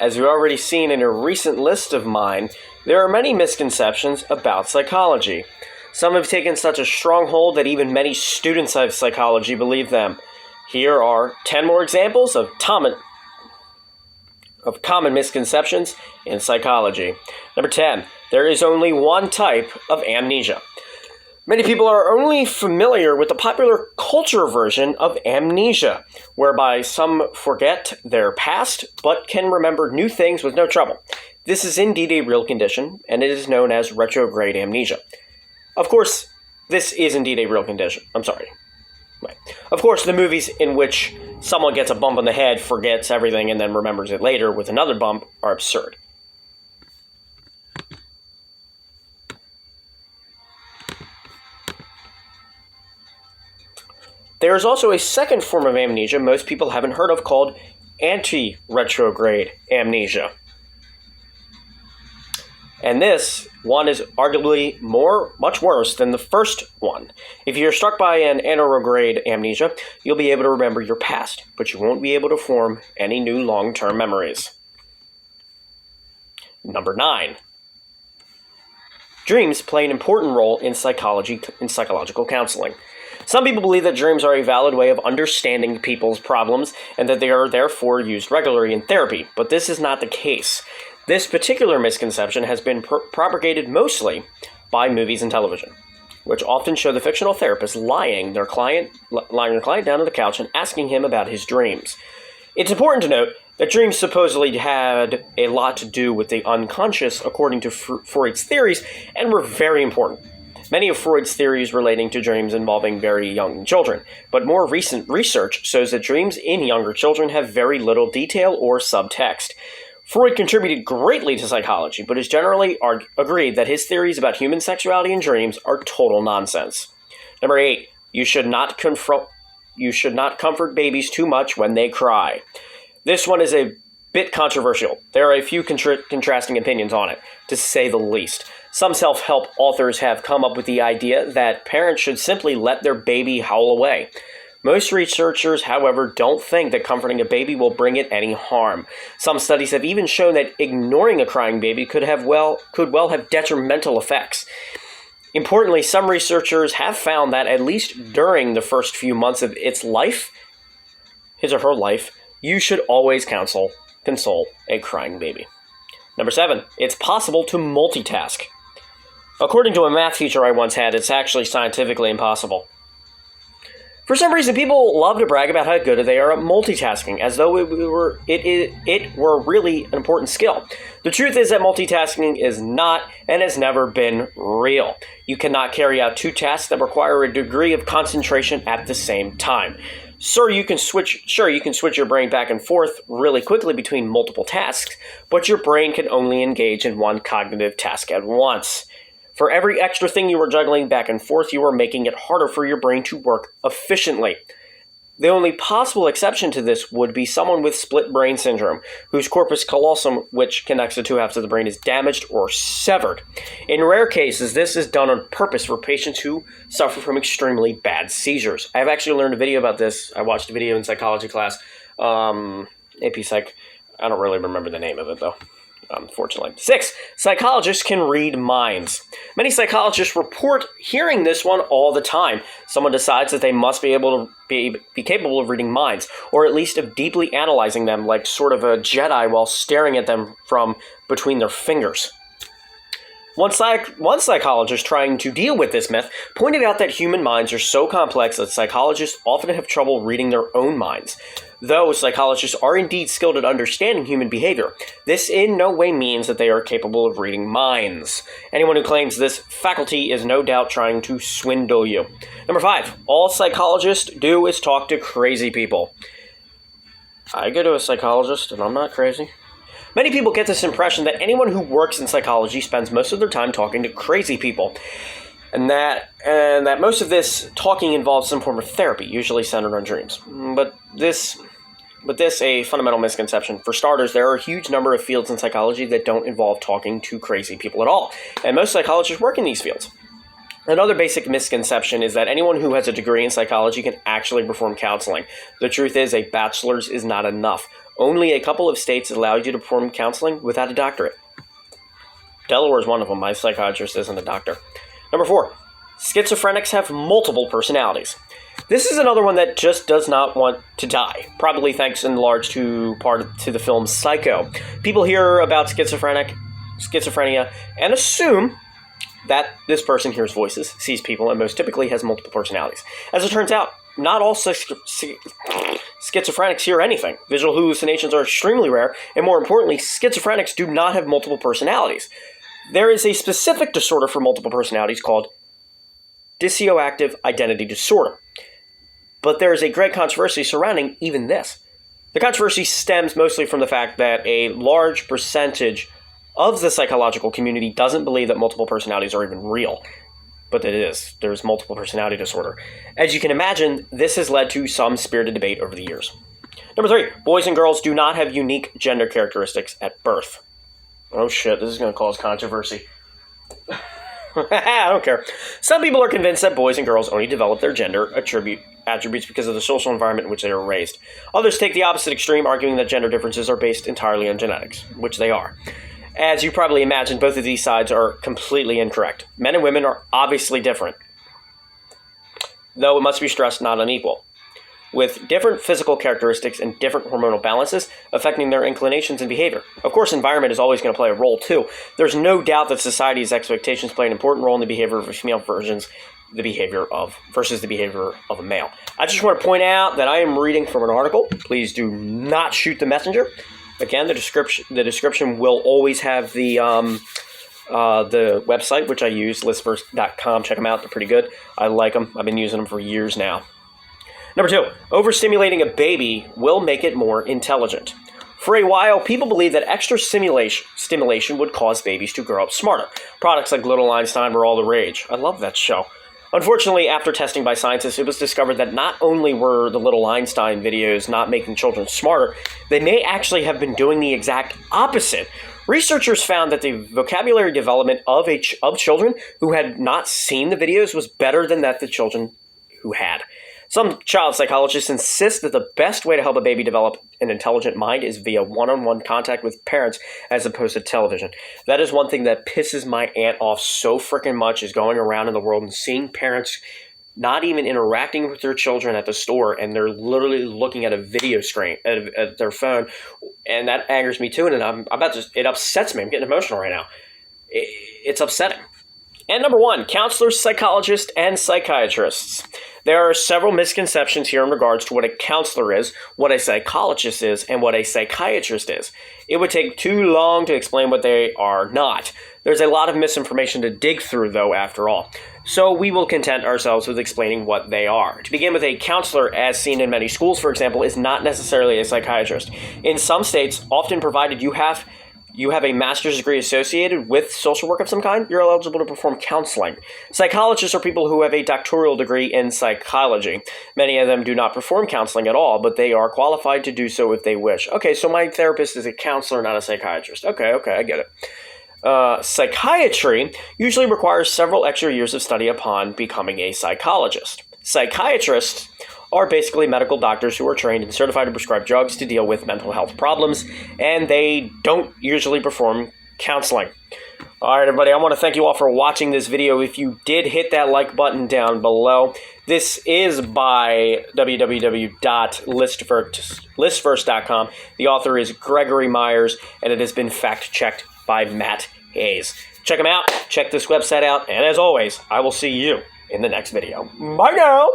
as you've already seen in a recent list of mine, there are many misconceptions about psychology. Some have taken such a stronghold that even many students of psychology believe them. Here are 10 more examples of common misconceptions in psychology. Number 10, there is only one type of amnesia. Many people are only familiar with the popular culture version of amnesia, whereby some forget their past but can remember new things with no trouble. This is indeed a real condition, and it is known as retrograde amnesia. Of course, this is indeed a real condition. I'm sorry. Right. Of course, the movies in which someone gets a bump on the head, forgets everything, and then remembers it later with another bump are absurd. There is also a second form of amnesia most people haven't heard of called anti-retrograde amnesia. And this one is arguably much worse than the first one. If you're struck by an anterograde amnesia, you'll be able to remember your past, but you won't be able to form any new long-term memories. Number 9. Dreams play an important role in psychological counseling. Some people believe that dreams are a valid way of understanding people's problems and that they are therefore used regularly in therapy, but this is not the case. This particular misconception has been propagated mostly by movies and television, which often show the fictional therapist lying their client down on the couch and asking him about his dreams. It's important to note that dreams supposedly had a lot to do with the unconscious, according to Freud's theories, and were very important. Many of Freud's theories relating to dreams involving very young children, but more recent research shows that dreams in younger children have very little detail or subtext. Freud contributed greatly to psychology, but is generally agreed that his theories about human sexuality and dreams are total nonsense. Number 8, you should not comfort babies too much when they cry. This one is a bit controversial. There are a few contrasting opinions on it, to say the least. Some self-help authors have come up with the idea that parents should simply let their baby howl away. Most researchers, however, don't think that comforting a baby will bring it any harm. Some studies have even shown that ignoring a crying baby could well have detrimental effects. Importantly, some researchers have found that at least during the first few months of his or her life, you should always console a crying baby. Number 7, it's possible to multitask. According to a math teacher I once had, it's actually scientifically impossible. For some reason, people love to brag about how good they are at multitasking, as though it were really an important skill. The truth is that multitasking is not and has never been real. You cannot carry out 2 tasks that require a degree of concentration at the same time. Sure, you can switch your brain back and forth really quickly between multiple tasks, but your brain can only engage in one cognitive task at once. For every extra thing you are juggling back and forth, you are making it harder for your brain to work efficiently. The only possible exception to this would be someone with split brain syndrome, whose corpus callosum, which connects the 2 halves of the brain, is damaged or severed. In rare cases, this is done on purpose for patients who suffer from extremely bad seizures. I've actually learned a video about this. I watched a video in psychology class, AP Psych. I don't really remember the name of it, though. Unfortunately. 6, psychologists can read minds. Many psychologists report hearing this one all the time. Someone decides that they must be able to be capable of reading minds, or at least of deeply analyzing them like sort of a Jedi while staring at them from between their fingers. One psychologist trying to deal with this myth pointed out that human minds are so complex that psychologists often have trouble reading their own minds. Though psychologists are indeed skilled at understanding human behavior, this in no way means that they are capable of reading minds. Anyone who claims this faculty is no doubt trying to swindle you. Number 5, all psychologists do is talk to crazy people. I go to a psychologist and I'm not crazy. Many people get this impression that anyone who works in psychology spends most of their time talking to crazy people, and that most of this talking involves some form of therapy, usually centered on dreams. But this a fundamental misconception. For starters, there are a huge number of fields in psychology that don't involve talking to crazy people at all, and most psychologists work in these fields. Another basic misconception is that anyone who has a degree in psychology can actually perform counseling. The truth is, a bachelor's is not enough. Only a couple of states allow you to perform counseling without a doctorate. Delaware is one of them. My psychiatrist isn't a doctor. Number 4, schizophrenics have multiple personalities. This is another one that just does not want to die, probably thanks in large to the film Psycho. People hear about schizophrenia and assume that this person hears voices, sees people, and most typically has multiple personalities. As it turns out, not all schizophrenics hear anything. Visual hallucinations are extremely rare, and more importantly, schizophrenics do not have multiple personalities. There is a specific disorder for multiple personalities called dissociative identity disorder. But there is a great controversy surrounding even this. The controversy stems mostly from the fact that a large percentage of the psychological community doesn't believe that multiple personalities are even real. But it is. There's multiple personality disorder. As you can imagine, this has led to some spirited debate over the years. Number 3, boys and girls do not have unique gender characteristics at birth. Oh shit, this is going to cause controversy. I don't care. Some people are convinced that boys and girls only develop their gender attributes because of the social environment in which they were raised. Others take the opposite extreme, arguing that gender differences are based entirely on genetics, which they are. As you probably imagine, both of these sides are completely incorrect. Men and women are obviously different, though it must be stressed not unequal, with different physical characteristics and different hormonal balances affecting their inclinations and behavior. Of course, environment is always going to play a role too. There's no doubt that society's expectations play an important role in the behavior of female versus the behavior of a male. I just want to point out that I am reading from an article. Please do not shoot the messenger. Again, the description will always have the website, which I use, listverse.com. Check them out. They're pretty good. I like them. I've been using them for years now. Number 2, overstimulating a baby will make it more intelligent. For a while, people believed that extra stimulation would cause babies to grow up smarter. Products like Little Einstein were all the rage. I love that show. Unfortunately, after testing by scientists, it was discovered that not only were the Little Einstein videos not making children smarter, they may actually have been doing the exact opposite. Researchers found that the vocabulary development of children who had not seen the videos was better than that the children who had. Some child psychologists insist that the best way to help a baby develop an intelligent mind is via one-on-one contact with parents as opposed to television. That is one thing that pisses my aunt off so freaking much, is going around in the world and seeing parents not even interacting with their children at the store, and they're literally looking at a video screen at their phone, and that angers me too, and it upsets me. I'm getting emotional right now. It's upsetting. And number 1, counselors, psychologists, and psychiatrists. There are several misconceptions here in regards to what a counselor is, what a psychologist is, and what a psychiatrist is. It would take too long to explain what they are not. There's a lot of misinformation to dig through, though, after all. So we will content ourselves with explaining what they are. To begin with, a counselor, as seen in many schools, for example, is not necessarily a psychiatrist. In some states, often provided you have a master's degree associated with social work of some kind, you're eligible to perform counseling. Psychologists are people who have a doctoral degree in psychology. Many of them do not perform counseling at all, but they are qualified to do so if they wish. Okay, so my therapist is a counselor, not a psychiatrist. Okay, I get it. Psychiatry usually requires several extra years of study upon becoming a psychologist. Psychiatrists are basically medical doctors who are trained and certified to prescribe drugs to deal with mental health problems, and they don't usually perform counseling. All right, everybody, I want to thank you all for watching this video. If you did, hit that like button down below. This is by www.listverse.com. The author is Gregory Myers, and it has been fact-checked by Matt Hayes. Check them out. Check this website out. And as always, I will see you in the next video. Bye now.